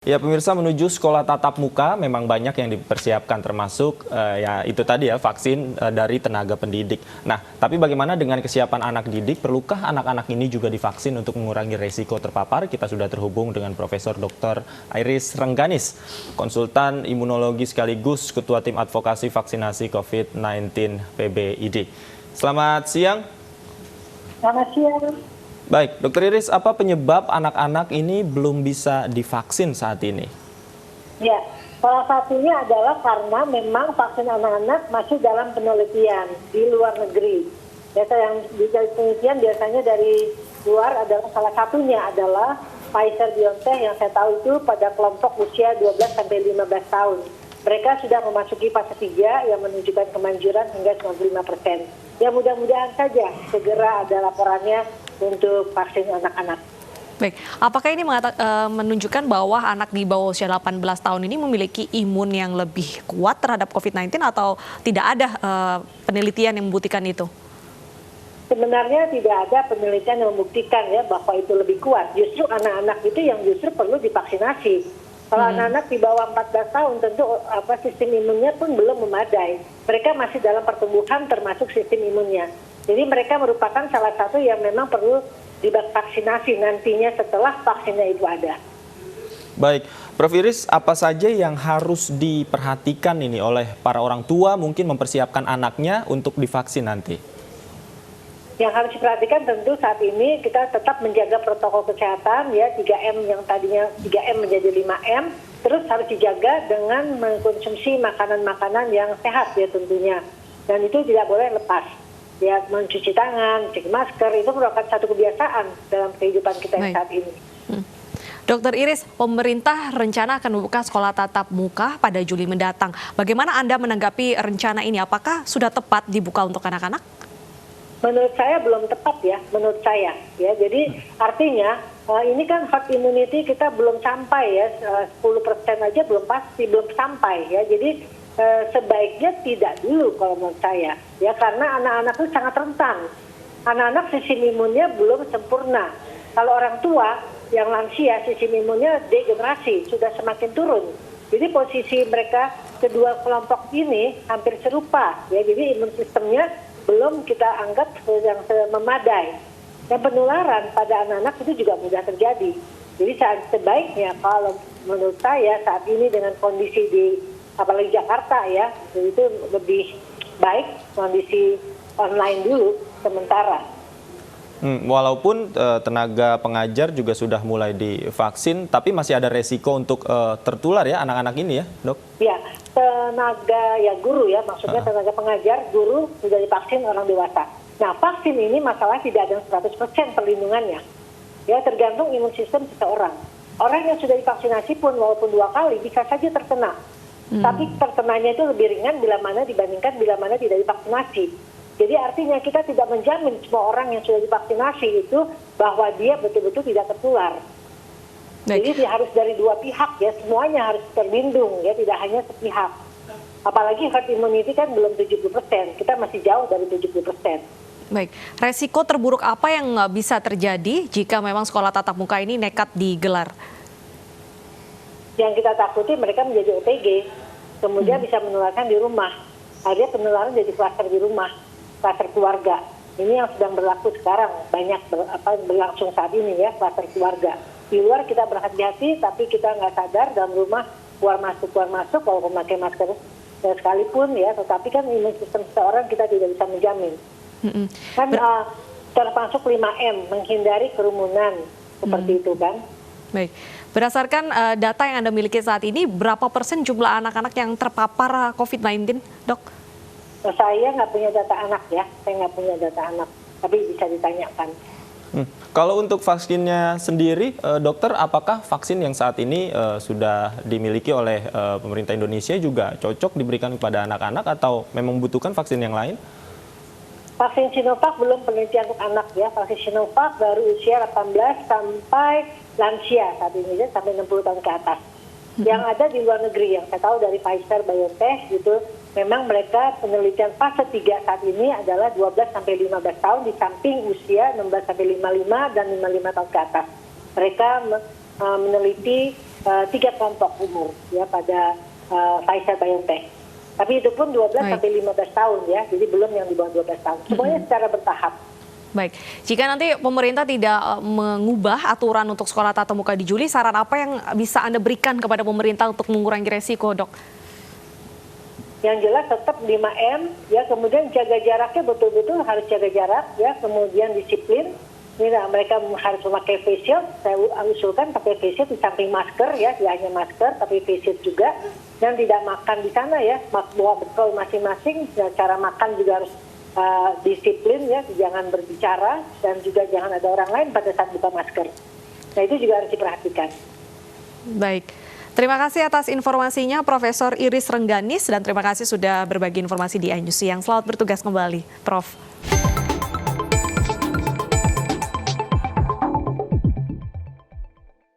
Ya pemirsa, menuju sekolah tatap muka memang banyak yang dipersiapkan termasuk ya itu tadi ya vaksin dari tenaga pendidik. Nah, tapi bagaimana dengan kesiapan anak didik? Perlukah anak-anak ini juga divaksin untuk mengurangi resiko terpapar? Kita sudah terhubung dengan Profesor Dr. Iris Rengganis, konsultan imunologi sekaligus Ketua Tim Advokasi Vaksinasi COVID-19 PBID. Selamat siang. Selamat siang. Baik, Dokter Iris, apa penyebab anak-anak ini belum bisa divaksin saat ini? Ya, salah satunya adalah karena memang vaksin anak-anak masih dalam penelitian di luar negeri. Biasa yang penelitian biasanya dari luar adalah salah satunya adalah Pfizer-BioNTech yang saya tahu itu pada kelompok usia 12-15 tahun. Mereka sudah memasuki fase 3 yang menunjukkan kemanjuran hingga 95%. Ya mudah-mudahan saja segera ada laporannya untuk vaksin anak-anak. Baik, apakah ini menunjukkan bahwa anak di bawah usia 18 tahun ini memiliki imun yang lebih kuat terhadap COVID-19 atau tidak ada penelitian yang membuktikan itu? Sebenarnya tidak ada penelitian yang membuktikan ya bahwa itu lebih kuat. Justru anak-anak itu yang justru perlu divaksinasi. Kalau anak-anak di bawah 14 tahun tentu sistem imunnya pun belum memadai. Mereka masih dalam pertumbuhan termasuk sistem imunnya. Jadi mereka merupakan salah satu yang memang perlu divaksinasi nantinya setelah vaksinnya itu ada. Baik, Prof. Iris, apa saja yang harus diperhatikan ini oleh para orang tua mungkin mempersiapkan anaknya untuk divaksin nanti? Yang harus diperhatikan tentu saat ini kita tetap menjaga protokol kesehatan ya 3M yang tadinya 3M menjadi 5M, terus harus dijaga dengan mengkonsumsi makanan-makanan yang sehat ya tentunya. Dan itu tidak boleh lepas. Ya, mencuci tangan, cek masker, itu merupakan satu kebiasaan dalam kehidupan kita yang saat ini. Dokter Iris, pemerintah rencana akan membuka sekolah tatap muka pada Juli mendatang. Bagaimana Anda menanggapi rencana ini? Apakah sudah tepat dibuka untuk anak-anak? Menurut saya belum tepat ya, menurut saya. Ya, jadi artinya ini kan herd immunity kita belum sampai ya, 10% aja belum pasti, belum sampai ya. Jadi sebaiknya tidak dulu kalau menurut saya ya, karena anak-anak itu sangat rentan. Anak-anak sistem imunnya belum sempurna. Kalau orang tua yang lansia sistem imunnya degenerasi, sudah semakin turun. Jadi posisi mereka kedua kelompok ini hampir serupa ya, jadi imun sistemnya belum kita anggap yang memadai. Dan penularan pada anak-anak itu juga mudah terjadi. Jadi sebaiknya kalau menurut saya saat ini dengan kondisi di apalagi Jakarta ya, itu lebih baik kondisi online dulu sementara. Walaupun tenaga pengajar juga sudah mulai divaksin, tapi masih ada resiko untuk tertular ya anak-anak ini ya, Dok? Ya, tenaga ya guru ya, maksudnya tenaga pengajar, guru sudah divaksin orang dewasa. Nah, vaksin ini masalah tidak ada 100% perlindungannya. Ya, tergantung imun sistem seseorang. Orang yang sudah divaksinasi pun walaupun 2 kali bisa saja terkena. Tapi terkenanya itu lebih ringan bila mana dibandingkan bila mana tidak divaksinasi. Jadi artinya kita tidak menjamin semua orang yang sudah divaksinasi itu bahwa dia betul-betul tidak tertular. Jadi harus dari dua pihak ya, semuanya harus terlindung ya, tidak hanya sepihak. Apalagi herd immunity kan belum 70%, kita masih jauh dari 70%. Baik, resiko terburuk apa yang bisa terjadi jika memang sekolah tatap muka ini nekat digelar? Yang kita takuti mereka menjadi OTG, kemudian bisa menularkan di rumah. Akhirnya penularan jadi klaster di rumah, klaster keluarga. Ini yang sedang berlaku sekarang, banyak berlangsung saat ini ya, klaster keluarga. Di luar kita berhati-hati, tapi kita nggak sadar dalam rumah keluar masuk, walaupun memakai masker sekalipun ya, tetapi kan imun sistem seseorang kita tidak bisa menjamin. Kan termasuk 5M, menghindari kerumunan, seperti itu kan. Baik, berdasarkan data yang Anda miliki saat ini, berapa persen jumlah anak-anak yang terpapar COVID-19, Dok? Saya nggak punya data anak ya, saya nggak punya data anak, tapi bisa ditanyakan. Kalau untuk vaksinnya sendiri, dokter, apakah vaksin yang saat ini sudah dimiliki oleh pemerintah Indonesia juga cocok diberikan kepada anak-anak atau memang membutuhkan vaksin yang lain? Vaksin Sinovac belum penelitian untuk anak ya. Vaksin Sinovac baru usia 18 sampai lansia saat ini ya, sampai 60 tahun ke atas. Yang ada di luar negeri yang saya tahu dari Pfizer-BioNTech gitu, memang mereka penelitian fase 3 saat ini adalah 12 sampai 15 tahun di samping usia 16 sampai 55 dan 55 tahun ke atas. Mereka meneliti 3 kelompok umur ya pada Pfizer-BioNTech. Tapi itu pun 12 sampai 15 tahun ya, jadi belum yang di bawah 12 tahun. Semuanya secara bertahap. Baik, jika nanti pemerintah tidak mengubah aturan untuk sekolah tatap muka di Juli, saran apa yang bisa Anda berikan kepada pemerintah untuk mengurangi resiko, Dok? Yang jelas tetap 5M, ya, kemudian jaga jaraknya betul-betul harus jaga jarak, ya, kemudian disiplin. Mereka harus memakai face shield. Saya usulkan pakai face shield di samping masker, ya, tidak hanya masker, tapi face shield juga. Dan tidak makan di sana, ya, bawa bekal masing-masing. Ya, cara makan juga harus disiplin, ya, jangan berbicara dan juga jangan ada orang lain pada saat buka masker. Nah, itu juga harus diperhatikan. Baik. Terima kasih atas informasinya Profesor Iris Rengganis dan terima kasih sudah berbagi informasi di iNews Siang. Selamat bertugas kembali, Prof.